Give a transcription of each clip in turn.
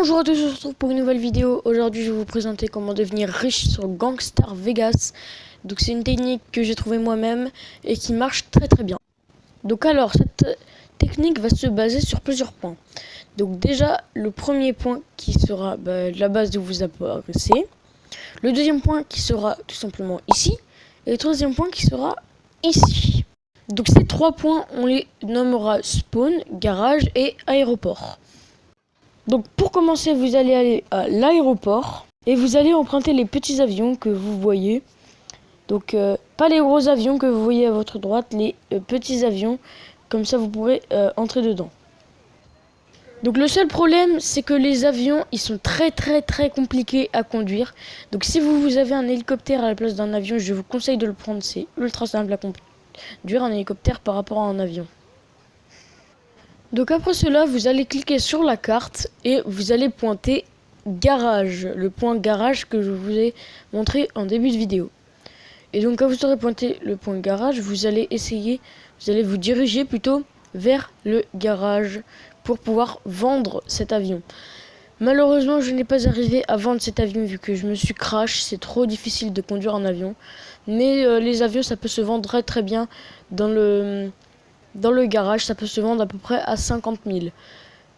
Bonjour à tous, on se retrouve pour une nouvelle vidéo. Aujourd'hui, je vais vous présenter comment devenir riche sur Gangstar Vegas. Donc c'est une technique que j'ai trouvée moi-même et qui marche très bien. Donc alors, cette technique va se baser sur plusieurs points. Donc déjà, le premier point qui sera la base de vous apparaissez. Le deuxième point qui sera tout simplement ici. Et le troisième point qui sera ici. Donc ces trois points, on les nommera spawn, garage et aéroport. Donc pour commencer, vous allez aller à l'aéroport et vous allez emprunter les petits avions que vous voyez. Donc pas les gros avions que vous voyez à votre droite, les petits avions, comme ça vous pourrez entrer dedans. Donc le seul problème, c'est que les avions, ils sont très compliqués à conduire. Donc si vous avez un hélicoptère à la place d'un avion, je vous conseille de le prendre, c'est ultra simple à conduire un hélicoptère par rapport à un avion. Donc après cela, vous allez cliquer sur la carte et vous allez pointer garage, le point garage que je vous ai montré en début de vidéo. Et donc quand vous aurez pointé le point garage, vous allez vous diriger plutôt vers le garage pour pouvoir vendre cet avion. Malheureusement, je n'ai pas arrivé à vendre cet avion vu que je me suis crash, c'est trop difficile de conduire un avion. Mais les avions, ça peut se vendre très bien dans le garage, ça peut se vendre à peu près à 50 000.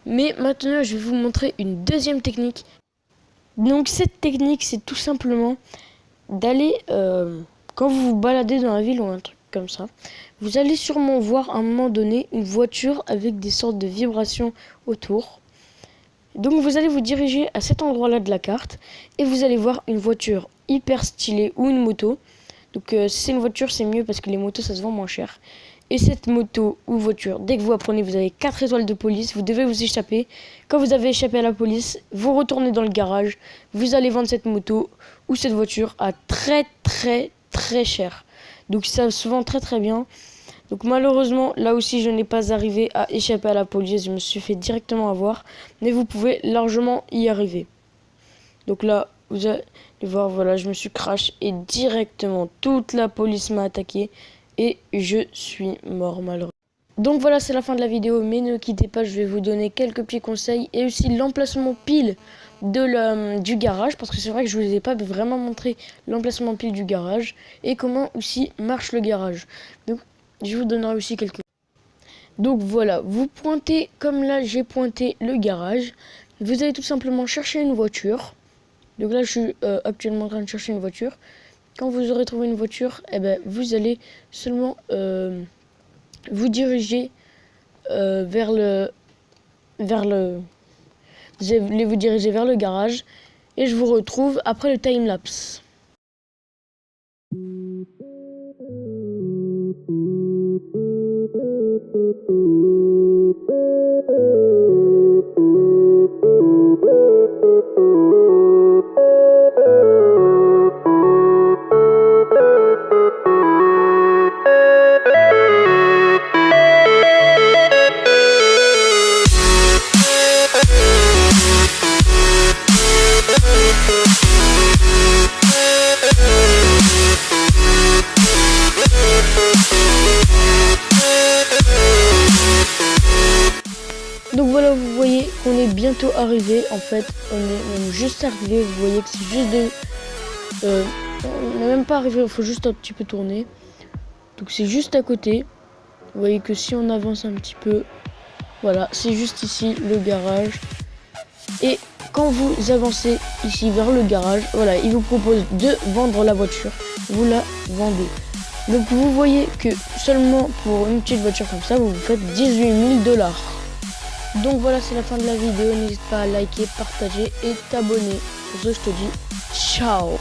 Mais maintenant, je vais vous montrer une deuxième technique. Donc cette technique, c'est tout simplement d'aller, quand vous vous baladez dans la ville ou un truc comme ça, vous allez sûrement voir à un moment donné une voiture avec des sortes de vibrations autour. Donc vous allez vous diriger à cet endroit-là de la carte et vous allez voir une voiture hyper stylée ou une moto. Donc si c'est une voiture, c'est mieux parce que les motos, ça se vend moins cher. Et cette moto ou voiture, dès que vous apprenez, vous avez 4 étoiles de police, vous devez vous échapper. Quand vous avez échappé à la police, vous retournez dans le garage, vous allez vendre cette moto ou cette voiture à très cher. Donc ça se vend très bien. Donc malheureusement, là aussi, je n'ai pas arrivé à échapper à la police, je me suis fait directement avoir. Mais vous pouvez largement y arriver. Donc là, vous allez voir, voilà, je me suis crash et directement, toute la police m'a attaqué. Et je suis mort malheureusement. Donc voilà, c'est la fin de la vidéo, mais ne quittez pas, je vais vous donner quelques petits conseils et aussi l'emplacement pile du garage, parce que c'est vrai que je ne vous ai pas vraiment montré l'emplacement pile du garage et comment aussi marche le garage. Donc je vous donnerai aussi quelques. Donc voilà, vous pointez comme là j'ai pointé le garage, vous allez tout simplement chercher une voiture. Donc là je suis actuellement en train de chercher une voiture. Quand vous aurez trouvé une voiture, vous allez seulement vous diriger vers le. Vous allez vous diriger vers le garage et je vous retrouve après le time-lapse. Donc voilà, vous voyez qu'on est bientôt arrivé. En fait, on est même juste arrivé. Vous voyez que c'est juste on n'est même pas arrivé, il faut juste un petit peu tourner. Donc c'est juste à côté. Vous voyez que si on avance un petit peu, voilà, c'est juste ici le garage. Et quand vous avancez ici vers le garage, voilà, il vous propose de vendre la voiture. Vous la vendez. Donc vous voyez que seulement pour une petite voiture comme ça, vous vous faites 18 000 $. Donc voilà, c'est la fin de la vidéo. N'hésite pas à liker, partager et t'abonner. Pour ce, je te dis ciao.